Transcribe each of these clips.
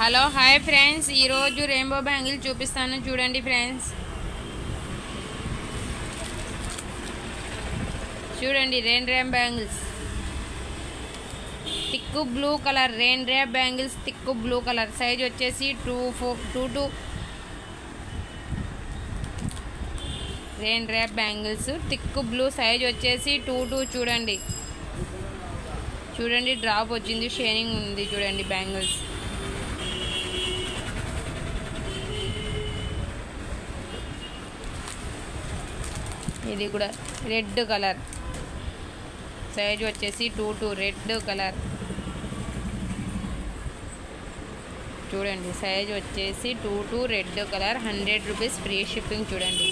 Hello hi friends, ఈరోజు rainbow bangle చూపిస్తాను చూడండి ఫ్రెండ్స్. చూడండి rain wrap bangles thick blue colour. Rain wrap bangles thick blue colour. Size వచ్చేసి 2 rain wrap bangles thick blue. Size వచ్చేసి 2 చూడండి చూడండి drop వచ్చింది, షైనింగ్ ఉంది చూడండి బ్యాంగిల్స్. ఇది కూడా రెడ్ కలర్. సైజ్ వచ్చేసి 2 రెడ్ కలర్. చూడండి సైజ్ వచ్చేసి 2 red colour. 100 rupees free shipping. చూడండి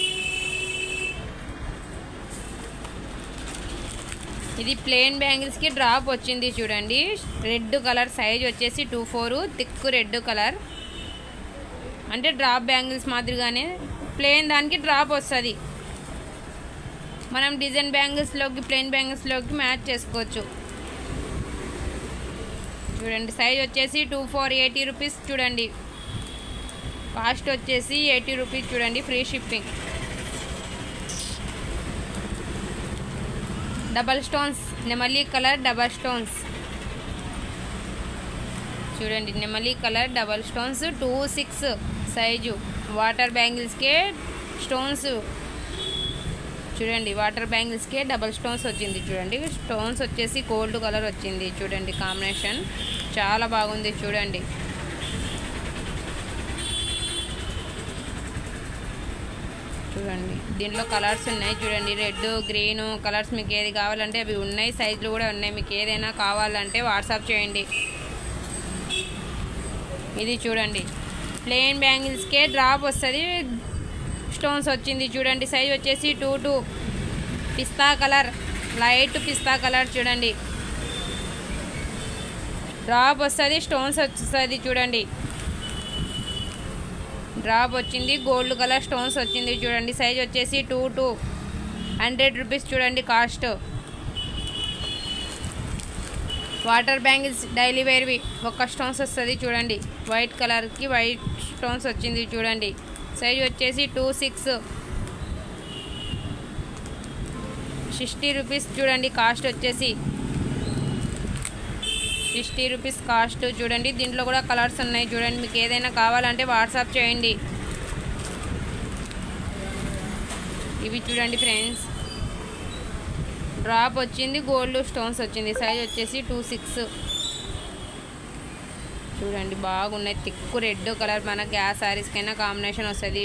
ఇది ప్లెయిన్ బ్యాంగిల్స్కి డ్రాప్ వచ్చింది చూడండి, రెడ్ కలర్. సైజ్ వచ్చేసి 24 థిక్ రెడ్ కలర్. అంటే డ్రాప్ బ్యాంగిల్స్ మాదిరిగానే ప్లెయిన్ దానికి డ్రాప్ వస్తుంది. మనం డిజైన్ బ్యాంగిల్స్లోకి ప్లెయిన్ బ్యాంగిల్స్లోకి మ్యాచ్ చేసుకోవచ్చు. చూడండి సైజ్ వచ్చేసి 24 80 రూపీస్. చూడండి కాస్ట్ వచ్చేసి 80 రూపీస్. చూడండి ఫ్రీ షిప్పింగ్. డబల్ స్టోన్స్ నెమలి కలర్ డబల్ స్టోన్స్. చూడండి నెమలి colour double stones 26 size. Water బ్యాంగిల్స్కే స్టోన్స్. చూడండి వాటర్ బ్యాంగిల్స్కే డబల్ స్టోన్స్ వచ్చింది. చూడండి స్టోన్స్ వచ్చేసి గోల్డ్ కలర్ వచ్చింది. చూడండి కాంబినేషన్ చాలా బాగుంది. చూడండి చూడండి దీంట్లో కలర్స్ ఉన్నాయి. చూడండి రెడ్ గ్రీన్ కలర్స్ మీకు ఏది కావాలంటే అవి ఉన్నాయి. సైజులు కూడా ఉన్నాయి. మీకు ఏదైనా కావాలంటే వాట్సాప్ చేయండి. ఇది చూడండి ప్లెయిన్ బ్యాంగిల్స్కే డ్రాప్ వస్తుంది, స్టోన్స్ వచ్చింది. చూడండి సైజ్ వచ్చేసి 2 పిస్తా కలర్, లైట్ పిస్తా కలర్. చూడండి డ్రాప్ వస్తుంది, స్టోన్స్ వస్తుంది. చూడండి డ్రాప్ వచ్చింది, గోల్డ్ కలర్ స్టోన్స్ వచ్చింది. చూడండి సైజ్ వచ్చేసి 2 100 రూపీస్. చూడండి కాస్ట్. వాటర్ బ్యాంగిల్స్ డైలీ వేర్వి ఒక స్టోన్స్ వస్తుంది. చూడండి వైట్ కలర్కి వైట్ స్టోన్స్ వచ్చింది. చూడండి సైజ్ వచ్చేసి 26 60 రూపీస్. చూడండి కాస్ట్ వచ్చేసి 60 రూపీస్ కాస్ట్. చూడండి దీంట్లో కూడా కలర్స్ ఉన్నాయి. చూడండి మీకు ఏదైనా కావాలంటే వాట్సాప్ చేయండి. ఇవి చూడండి ఫ్రెండ్స్ డ్రాప్ వచ్చింది, గోల్డ్ స్టోన్స్ వచ్చింది. సైజ్ వచ్చేసి 26. చూడండి బాగున్నాయి. Thick red colour. మనకి ఆ శారీస్కైనా కాంబినేషన్ వస్తుంది.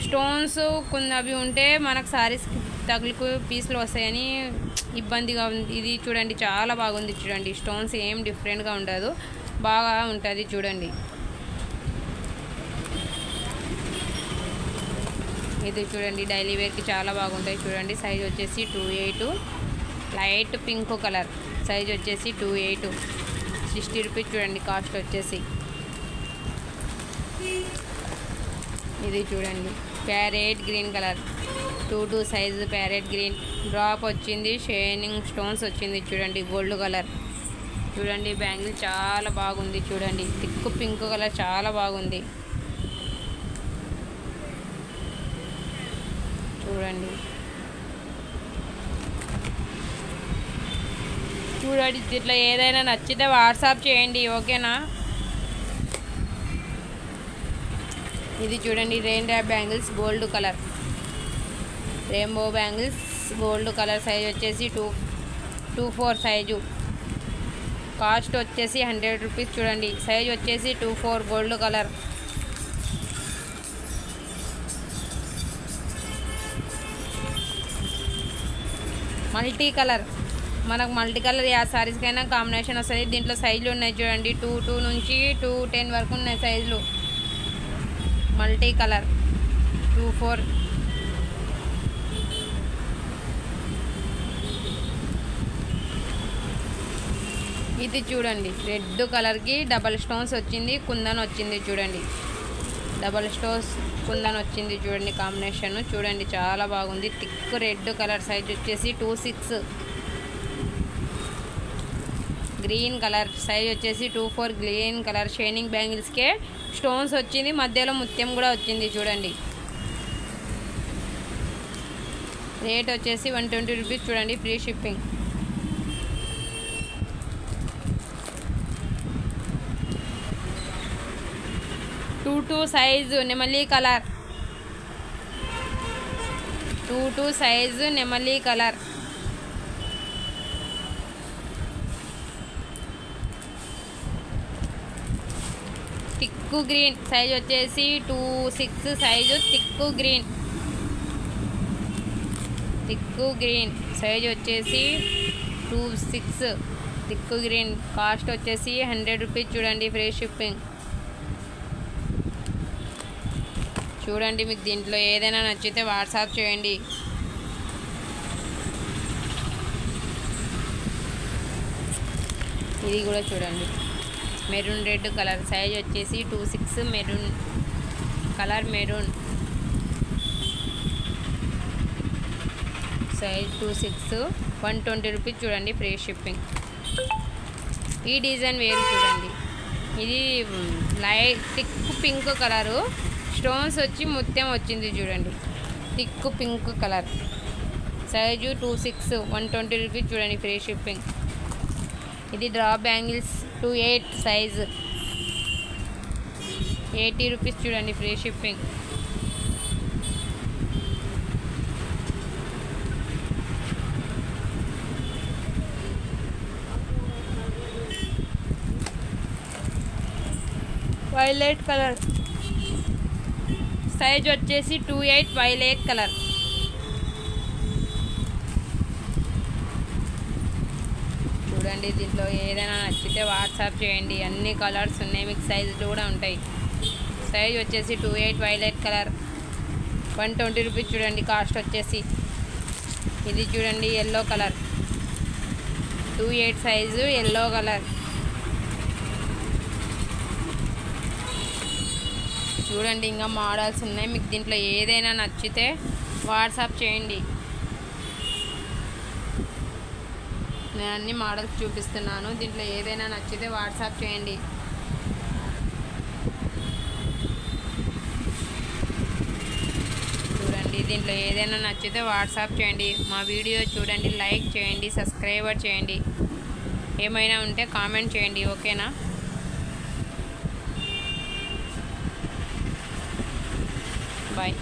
స్టోన్స్ కొన్ని అవి ఉంటే మనకు శారీస్కి తగులుకు పీసులు వస్తాయని ఇబ్బందిగా ఉంది. ఇది చూడండి చాలా బాగుంది. చూడండి స్టోన్స్ ఏం డిఫరెంట్గా ఉండదు, బాగా ఉంటుంది. చూడండి ఇది చూడండి డైలీ వేర్కి చాలా బాగుంటాయి. చూడండి సైజ్ వచ్చేసి 28 లైట్ పింక్ కలర్. సైజ్ వచ్చేసి 28 60 రూపీస్. చూడండి కాస్ట్ వచ్చేసి. ఇది చూడండి parrot green colour 2 size parrot green. Drop వచ్చింది, షైనింగ్ స్టోన్స్ వచ్చింది. చూడండి గోల్డ్ కలర్. చూడండి బ్యాంగిల్ చాలా బాగుంది. చూడండి థిక్ పింక్ కలర్ చాలా బాగుంది. చూడండి చూడండి ఇట్లా ఏదైనా నచ్చితే వాట్సాప్ చేయండి, ఓకేనా. ఇది చూడండి rain wrap bangles gold colour. Rainbow bangles gold colour. Size వచ్చేసి 24 సైజు. కాస్ట్ వచ్చేసి 100 రూపీస్. చూడండి సైజ్ వచ్చేసి 24 గోల్డ్ కలర్. Multi colour. మనకు మల్టీ కలర్ యా సారీస్కైనా కాంబినేషన్ వస్తుంది. దీంట్లో సైజులు ఉన్నాయి. చూడండి 2 నుంచి 210 వరకు ఉన్నాయి సైజులు. Multi colour 24. ఇది చూడండి రెడ్ కలర్కి డబల్ స్టోన్స్ వచ్చింది, కుందన్ వచ్చింది. చూడండి డబల్ స్టోన్స్ కుందన్ వచ్చింది. చూడండి కాంబినేషన్ చూడండి చాలా బాగుంది. Thick red colour. సైజ్ వచ్చేసి 26 గ్రీన్ కలర్ సైజ్ వచ్చేసి 24 గ్రీన్ కలర్ షైనింగ్ బ్యాంగిల్స్కే స్టోన్స్ వచ్చింది, మధ్యలో ముత్యం కూడా వచ్చింది చూడండి. రేట్ వచ్చేసి 120 రూపీస్ చూడండి, ఫ్రీ షిప్పింగ్. టూ సైజు నెమలి కలర్, 2 సైజు నెమలి కలర్. థిక్కు గ్రీన్ సైజ్ వచ్చేసి 26 సైజు థిక్కు గ్రీన్ సైజ్ వచ్చేసి 26 థిక్కు గ్రీన్. కాస్ట్ వచ్చేసి 100 రూపీస్ చూడండి, ఫ్రీ షిప్పింగ్. చూడండి, మీకు దీంట్లో ఏదైనా నచ్చితే వాట్సాప్ చేయండి. ఇది కూడా చూడండి, మెరూన్ రెడ్ కలర్ సైజ్ వచ్చేసి 26 maroon colour, maroon size 26 120 rupees చూడండి, ఫ్రీ షిప్పింగ్. ఈ డిజైన్ వేరు చూడండి, ఇది light thick pink colour, stones వచ్చి ముత్యం వచ్చింది చూడండి, thick pink colour size 26 120 rupees చూడండి, ఫ్రీ షిప్పింగ్. ఇది డ్రాప్ బ్యాంగిల్స్ 28 సైజు 80 రూపీస్ చూడండి, free shipping. Violet colour size వచ్చేసి 28 వైలెట్ కలర్. చూడండి, దీంట్లో ఏదైనా నచ్చితే వాట్సాప్ చేయండి, అన్ని కలర్స్ ఉన్నాయి, మీకు సైజులు కూడా ఉంటాయి. సైజ్ వచ్చేసి 28 వైలెట్ కలర్ 120 రూపీస్ చూడండి, కాస్ట్ వచ్చేసి. ఇది చూడండి, yellow colour 28 size yellow colour. చూడండి, ఇంకా మోడల్స్ ఉన్నాయి, మీకు దీంట్లో ఏదైనా నచ్చితే వాట్సాప్ చేయండి. నేను అన్ని మోడల్స్ చూపిస్తున్నాను, దీంట్లో ఏదైనా నచ్చితే వాట్సాప్ చేయండి. చూడండి, దీంట్లో ఏదైనా నచ్చితే వాట్సాప్ చేయండి. మా వీడియో చూడండి, లైక్ చేయండి, సబ్స్క్రైబర్ చేయండి, ఏమైనా ఉంటే కామెంట్ చేయండి, ఓకేనా? బాయ్.